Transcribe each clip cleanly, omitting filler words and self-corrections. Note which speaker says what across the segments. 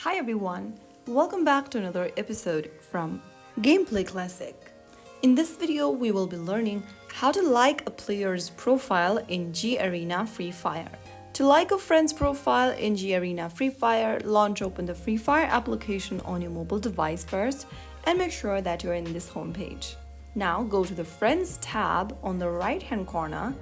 Speaker 1: Hi everyone, welcome back to another episode from Gameplay Classic. In this video, we will be learning how to like a player's profile in Garena Free Fire. To like a friend's profile in Garena Free Fire, open the Free Fire application on your mobile device first and make sure that you're in this homepage. Now go to the Friends tab on the right hand corner,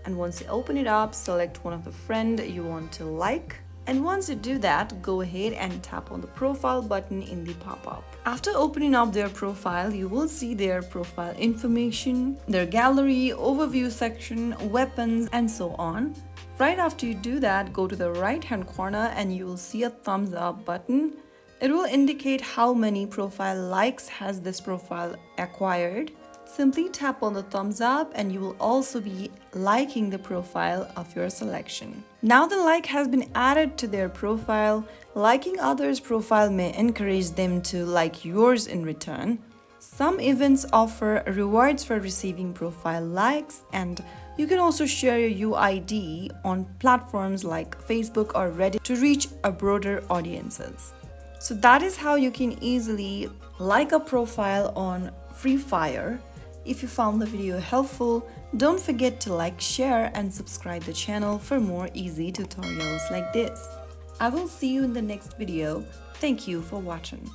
Speaker 1: and once you open it up, select one of the friend you want to like. And once you do that, go ahead and tap on the profile button in the pop-up. After opening up their profile, you will see their profile information, their gallery, overview section, weapons, and so on. Right after you do that, go to the right-hand corner and you will see a thumbs up button. It will indicate how many profile likes has this profile acquired. Simply tap on the thumbs up and you will also be liking the profile of your selection. Now the like has been added to their profile. Liking others' profile may encourage them to like yours in return. Some events offer rewards for receiving profile likes, and you can also share your UID on platforms like Facebook or Reddit to reach a broader audiences. So that is how you can easily like a profile on Free Fire. If you found the video helpful, don't forget to like, share, and subscribe the channel for more easy tutorials like this. I will see you in the next video. Thank you for watching.